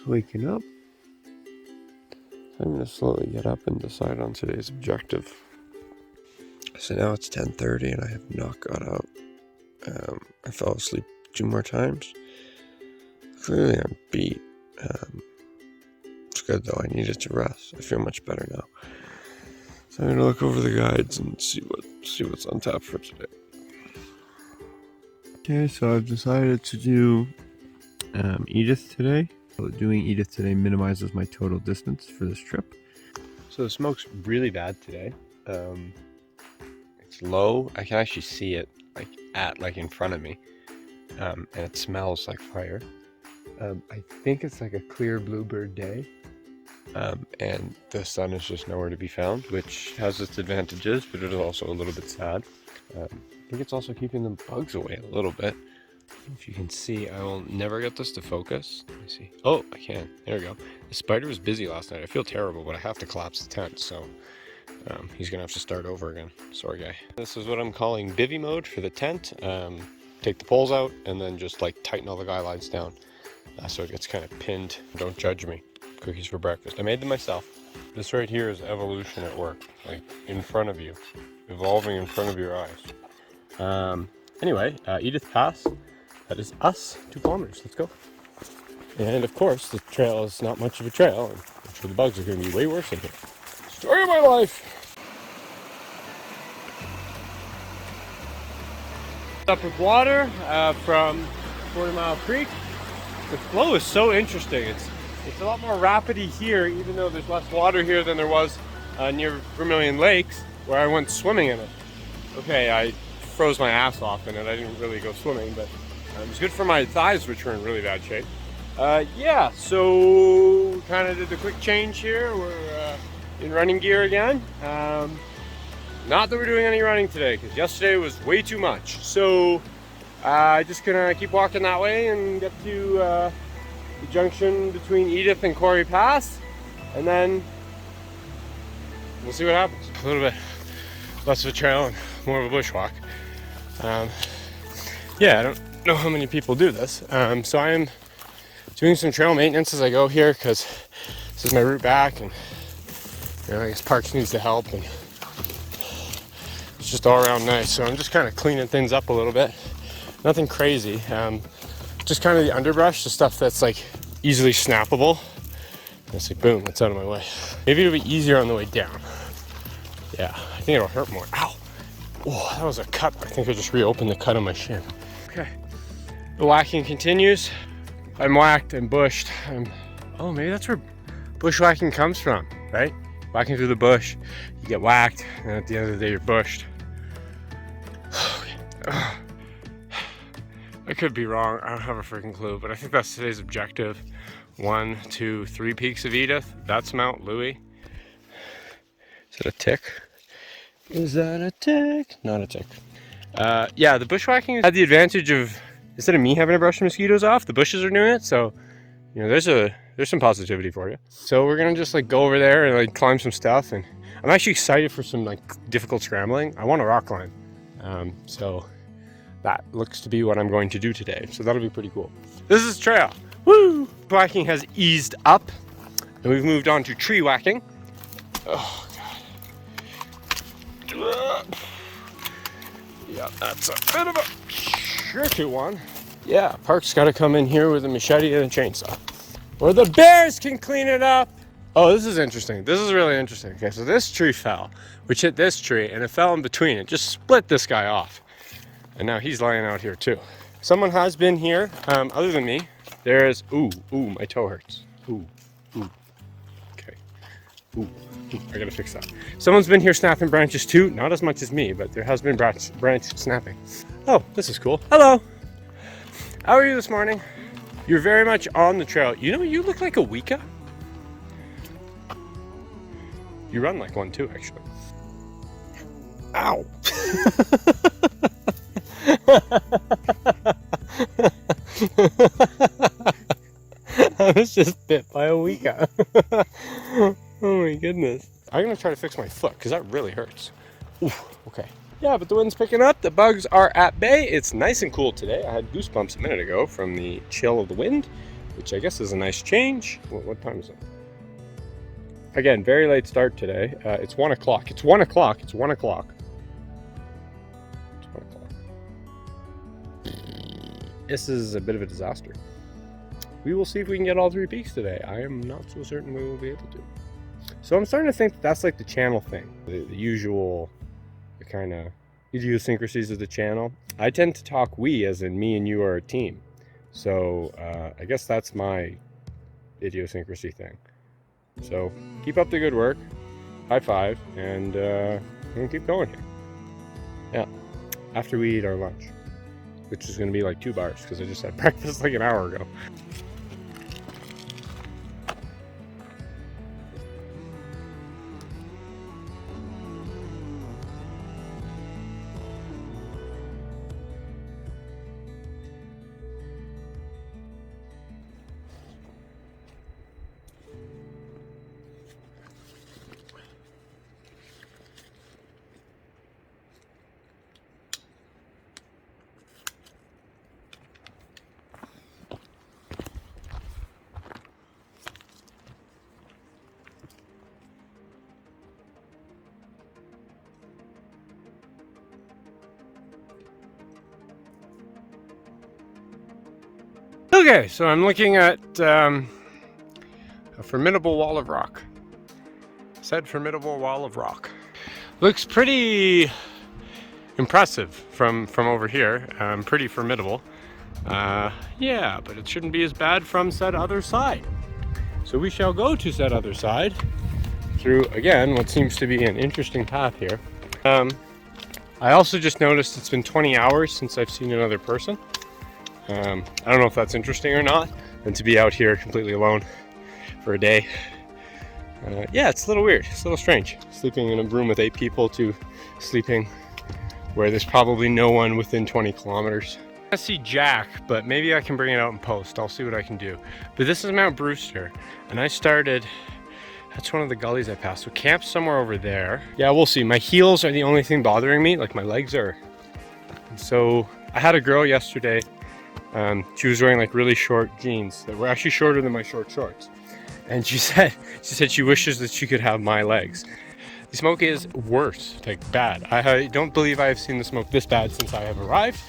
waking up. I'm going to slowly get up and decide on today's objective. So now it's 10:30 and I have not got out. I fell asleep 2 more times. Clearly I'm beat. It's good though, I needed to rest. I feel much better now. So I'm going to look over the guides and see what's on tap for today. Okay, so I've decided to do Edith today. Doing Edith today minimizes my total distance for this trip. So the smoke's really bad today. It's low. I can actually see it like in front of me, and it smells like fire. I think it's like a clear bluebird day, and the sun is just nowhere to be found, which has its advantages, but it is also a little bit sad. I think it's also keeping the bugs away a little bit. If you can see, I will never get this to focus. Let me see. Oh, I can. There we go. The spider was busy last night. I feel terrible, but I have to collapse the tent, so he's gonna have to start over again. Sorry, guy. This is what I'm calling bivy mode for the tent. Take the poles out and then just like tighten all the guy lines down so it gets kind of pinned. Don't judge me. Cookies for breakfast. I made them myself. This right here is evolution at work, like in front of you, evolving in front of your eyes. Anyway, Edith Pass. That is us, 2 kilometers. Let's go. And of course, the trail is not much of a trail, and I'm sure the bugs are going to be way worse in here. Story of my life. Up with water from 40 Mile Creek. The flow is so interesting. It's a lot more rapidy here, even though there's less water here than there was near Vermilion Lakes, where I went swimming in it. Okay, I froze my ass off in it. I didn't really go swimming, but it was good for my thighs, which were in really bad shape. Yeah, so kind of did the quick change here. We're in running gear again. Not that we're doing any running today, because yesterday was way too much. So just gonna keep walking that way and get to the junction between Edith and Quarry Pass, and then we'll see what happens. A little bit less of a trail and more of a bushwalk. Yeah, I don't know how many people do this. So I am doing some trail maintenance as I go here, because this is my route back, and I guess Parks needs the help, and it's just all around nice. So I'm just kind of cleaning things up a little bit. Nothing crazy. Just kind of the underbrush, the stuff that's like easily snappable. And it's like, boom, it's out of my way. Maybe it'll be easier on the way down. Yeah, I think it'll hurt more. Ow! Oh, that was a cut. I think I just reopened the cut on my shin. Okay, the whacking continues. I'm whacked and bushed. Oh, maybe that's where bushwhacking comes from, right? Whacking through the bush, you get whacked, and at the end of the day, you're bushed. I could be wrong. I don't have a freaking clue, but I think that's today's objective. 1, 2, 3 peaks of Edith. That's Mount Louis. Is that a tick? Is that a tick? Not a tick. Yeah, the bushwhacking had the advantage of, instead of me having to brush the mosquitoes off, the bushes are doing it. So, there's some positivity for you. So we're gonna just like go over there and like climb some stuff. And I'm actually excited for some like difficult scrambling. I want to rock climb. So that looks to be what I'm going to do today. So that'll be pretty cool. This is trail. Woo! Whacking has eased up, and we've moved on to tree whacking. Oh God. Yeah, that's a bit of a tricky one. Yeah, Park's got to come in here with a machete and a chainsaw, or the bears can clean it up. Oh, this is interesting. This is really interesting. Okay, so this tree fell, which hit this tree, and it fell in between. It just split this guy off. And now he's lying out here too. Someone has been here, other than me. There's, ooh, my toe hurts. Ooh, okay. Ooh, I gotta fix that. Someone's been here snapping branches too. Not as much as me, but there has been branch snapping. Oh, this is cool. Hello. How are you this morning? You're very much on the trail. You know, you look like a Wicca. You run like one too, actually. Ow. I was just bit by a Wicca. Oh my goodness. I'm gonna try to fix my foot because that really hurts. Oof, okay. Yeah, but the wind's picking up. The bugs are at bay. It's nice and cool today. I had goosebumps a minute ago from the chill of the wind. which I guess is a nice change. What time is it? Again, very late start today. It's 1 o'clock. It's 1 o'clock. It's 1 o'clock. It's 1 o'clock. This is a bit of a disaster. We will see if we can get all 3 peaks today. I am not so certain we will be able to. So I'm starting to think that's like the channel thing. The usual kind of idiosyncrasies of the channel. I tend to talk we as in me and you are a team. So I guess that's my idiosyncrasy thing. So keep up the good work. High five. And we'll keep going here. Yeah. After we eat our lunch. Which is going to be like 2 bars because I just had breakfast like an hour ago. Okay, so I'm looking at a formidable wall of rock. Said formidable wall of rock. Looks pretty impressive from over here. Pretty formidable. Yeah, but it shouldn't be as bad from said other side. So we shall go to said other side through, again, what seems to be an interesting path here. I also just noticed it's been 20 hours since I've seen another person. I don't know if that's interesting or not, and to be out here completely alone for a day. Yeah, it's a little weird. It's a little strange. Sleeping in a room with 8 people to sleeping where there's probably no one within 20 kilometers. I see Jack, but maybe I can bring it out in post. I'll see what I can do. But this is Mount Brewster, and I started, that's one of the gullies I passed. So camp somewhere over there. Yeah, we'll see. My heels are the only thing bothering me. Like my legs are. So I had a girl yesterday. She was wearing like really short jeans that were actually shorter than my short shorts. And she said she wishes that she could have my legs. The smoke is worse, like bad. I don't believe I have seen the smoke this bad since I have arrived.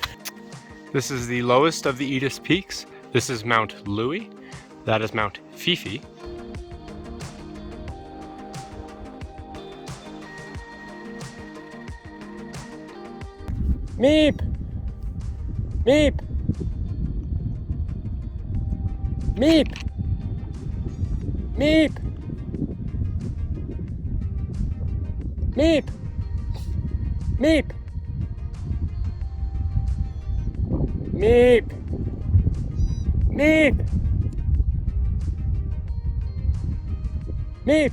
This is the lowest of the Edith peaks. This is Mount Louis. That is Mount Fifi. Meep! Meep! Meep! Meep! Meep! Meep! Meep! Meep! Meep!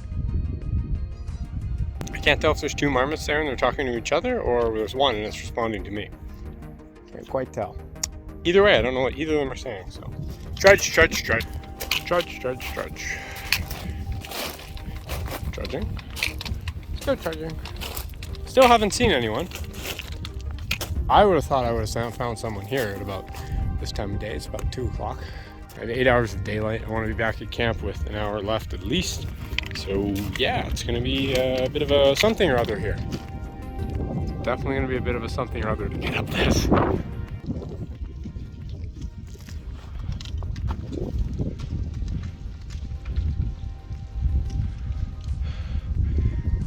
I can't tell if there's 2 marmots there and they're talking to each other, or there's one and it's responding to me. Can't quite tell. Either way, I don't know what either of them are saying, so. Trudge, trudge, trudge. Trudge, trudge, trudge. Trudging. Still trudging. Still haven't seen anyone. I would have thought I would have found someone here at about this time of day. It's about 2 o'clock. I have 8 hours of daylight. I want to be back at camp with an hour left at least. So yeah, it's going to be a bit of a something or other here. Definitely going to be a bit of a something or other to get up this.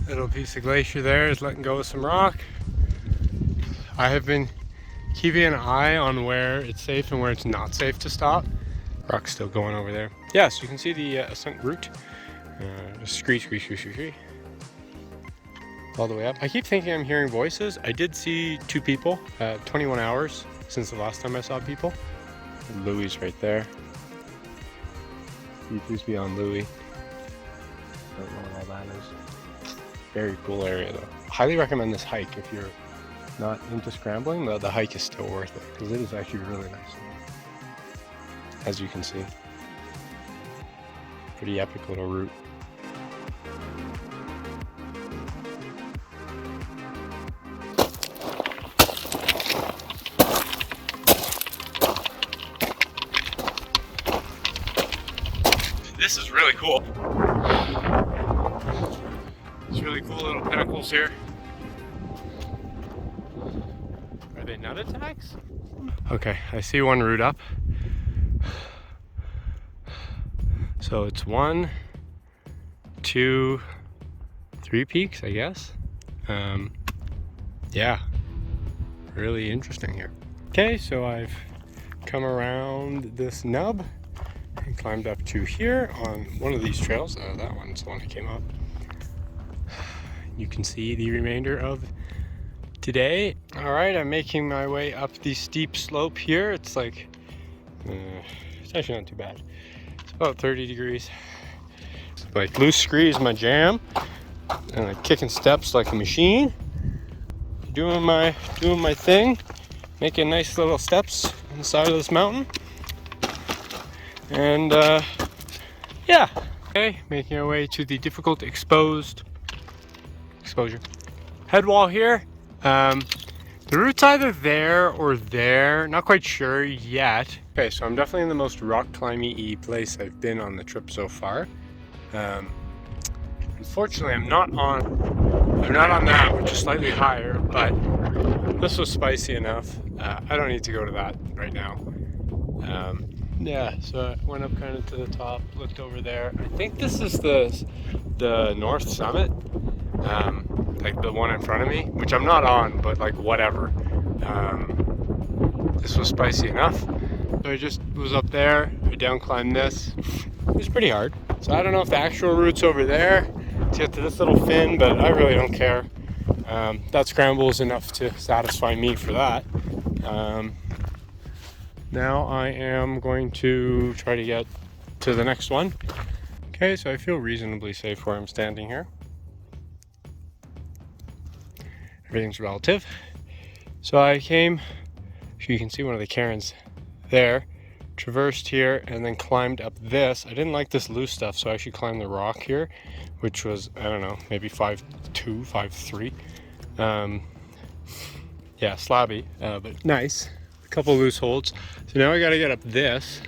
Little piece of glacier there is letting go of some rock. I have been keeping an eye on where it's safe and where it's not safe to stop. Rock's still going over there. Yeah, so you can see the ascent route. Screech, screech, screech, screech. All the way up. I keep thinking I'm hearing voices. I did see 2 people, 21 hours since the last time I saw people. Louis right there. Please be on Louis. Don't know what all that is. Very cool area though. Highly recommend this hike if you're not into scrambling. The hike is still worth it because it is actually really nice. As you can see. Pretty epic little route. This is really cool. It's really cool little pinnacles here. Are they nut attacks? Okay, I see one root up. So it's 1, 2, 3 peaks, I guess. Yeah, really interesting here. Okay, so I've come around this nub and climbed up to here on one of these trails. That one's the one that came up. You can see the remainder of today. All right, I'm making my way up the steep slope here. It's like, it's actually not too bad. It's about 30 degrees. It's like loose scree is my jam. And I'm kicking steps like a machine. Doing my thing. Making nice little steps on the side of this mountain. And yeah. Okay, making our way to the difficult exposure head wall here. The route's either there or there, not quite sure yet. Okay, so I'm definitely in the most rock climby-y place I've been on the trip so far. Unfortunately, I'm not on that, which is slightly higher, but this was spicy enough. I don't need to go to that right now. Yeah, so I went up kind of to the top, looked over there. I think this is the north summit, like the one in front of me, which I'm not on, but like whatever. This was spicy enough. So I just was up there, I down climbed this. It was pretty hard. So I don't know if the actual route's over there to get to this little fin, but I really don't care. That scramble is enough to satisfy me for that. Now I am going to try to get to the next one. Okay, so I feel reasonably safe where I'm standing here. Everything's relative. So I came, so you can see one of the cairns there, traversed here, and then climbed up this. I didn't like this loose stuff, so I actually climbed the rock here, which was, I don't know, maybe 5'2", 5'3". Yeah, slabby, but nice. A couple loose holds. So now I gotta get up this.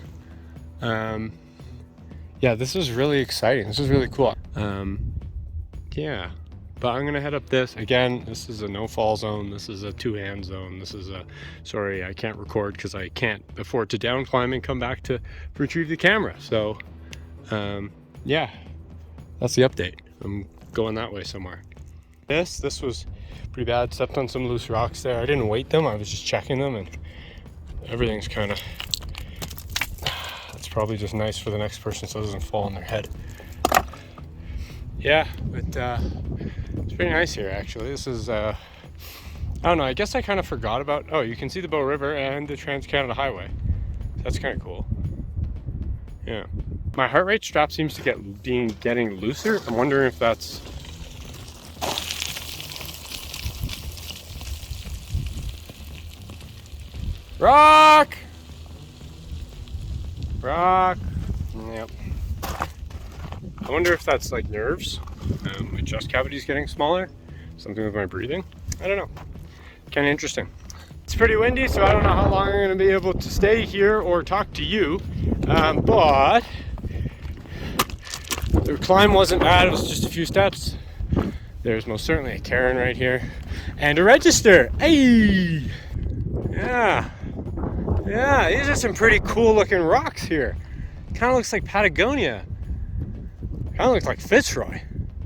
Yeah, this is really exciting. This is really cool. Yeah, but I'm gonna head up this. Again, this is a no-fall zone. This is a two-hand zone. This is a, sorry, I can't record because I can't afford to down climb and come back to retrieve the camera. So, yeah, that's the update. I'm going that way somewhere. This was pretty bad. Stepped on some loose rocks there. I didn't weight them. I was just checking them, and everything's kind of, that's probably just nice for the next person so it doesn't fall on their head. Yeah, but it's pretty nice here actually. This is, I don't know, I guess I kind of forgot about, oh, you can see the Bow River and the Trans-Canada Highway. That's kind of cool. Yeah. My heart rate strap seems to getting looser. I'm wondering if that's, rock! Yep. I wonder if that's like nerves. My chest cavity's getting smaller. Something with my breathing. I don't know. Kind of interesting. It's pretty windy, so I don't know how long I'm going to be able to stay here or talk to you. But the climb wasn't bad. It was just a few steps. There's most certainly a cairn right here. And a register. Hey! Yeah. Yeah, these are some pretty cool looking rocks here. Kind of looks like Patagonia. Kind of looks like Fitzroy,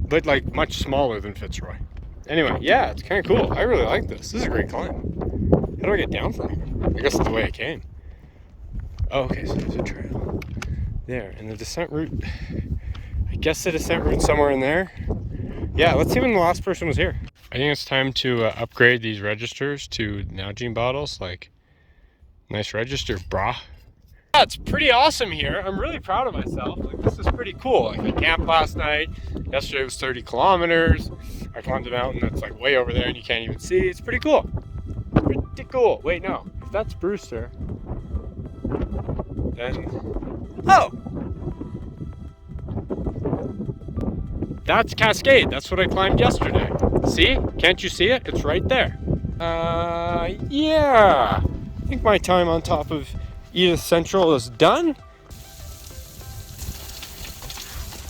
but like much smaller than Fitzroy. Anyway, yeah, it's kind of cool. I really like this. This is a great climb. How do I get down from here? I guess it's the way I came. Oh, okay, so there's a trail there. And the descent route, I guess the descent route's somewhere in there. Yeah, let's see when the last person was here. I think it's time to upgrade these registers to Nalgene bottles. Like, nice register, brah. Yeah, it's pretty awesome here. I'm really proud of myself. Like, this is pretty cool. Like, I camped last night. Yesterday was 30 kilometers. I climbed a mountain that's like way over there and you can't even see. It's pretty cool. Pretty cool. Wait, no. If that's Brewster, then... Oh! That's Cascade. That's what I climbed yesterday. See? Can't you see it? It's right there. Yeah. I think my time on top of Edith Central is done.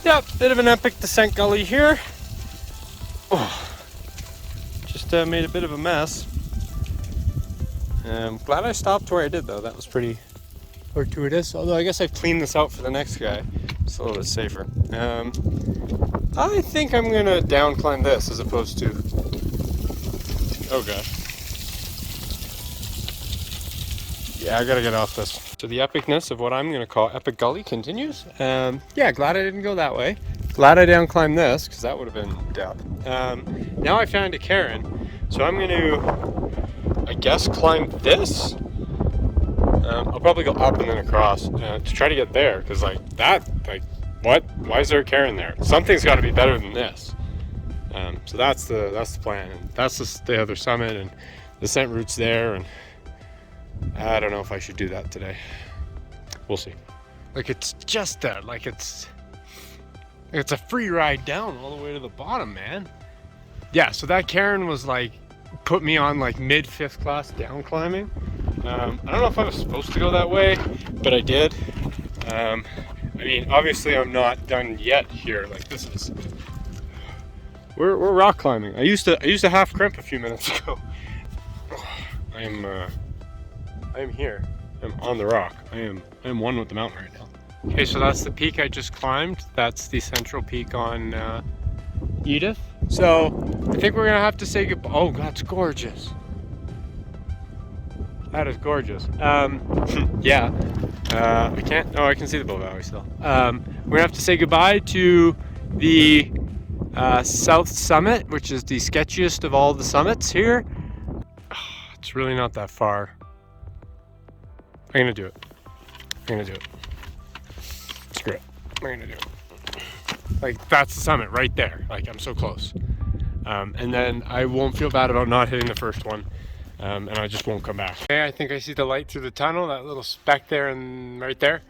Yep, bit of an epic descent gully here. Oh, just made a bit of a mess. Glad I stopped where I did though. That was pretty fortuitous. Although I guess I've cleaned this out for the next guy. It's a little bit safer. I think I'm gonna down climb this as opposed to. Oh gosh. Yeah, I gotta get off this. So the epicness of what I'm gonna call epic gully continues. Yeah, glad I didn't go that way. Glad I down climbed this because that would have been death. Now I found a cairn, so I'm gonna, I guess, climb this. I'll probably go up and then across to try to get there because like that, like what? Why is there a cairn there? Something's got to be better than this. So that's the plan. And that's the other summit, and the ascent route's there, and I don't know if I should do that today. We'll see. Like it's just that, like it's a free ride down all the way to the bottom, man. Yeah, so that cairn was like put me on like mid 5th class down climbing. I don't know if I was supposed to go that way, but I did. I mean, obviously I'm not done yet here. Like this is, we're rock climbing. I used to half crimp a few minutes ago. I am here. I'm on the rock. I am one with the mountain right now. Okay, so that's the peak I just climbed. That's the central peak on Edith. So I think we're gonna have to say goodbye. Oh, that's gorgeous. That is gorgeous. Yeah. I can't. Oh, I can see the Bow Valley still. We're gonna have to say goodbye to the South Summit, which is the sketchiest of all the summits here. It's really not that far. I'm gonna do it. Screw it. I'm gonna do it. Like that's the summit right there. Like I'm so close. And then I won't feel bad about not hitting the first one. And I just won't come back. Okay, I think I see the light through the tunnel, that little speck there and right there.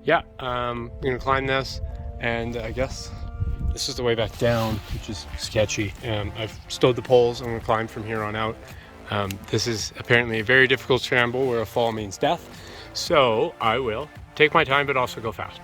Yeah, I'm gonna climb this, and I guess this is the way back down, which is sketchy. I've stowed the poles, I'm gonna climb from here on out. This is apparently a very difficult scramble where a fall means death, so I will take my time but also go fast.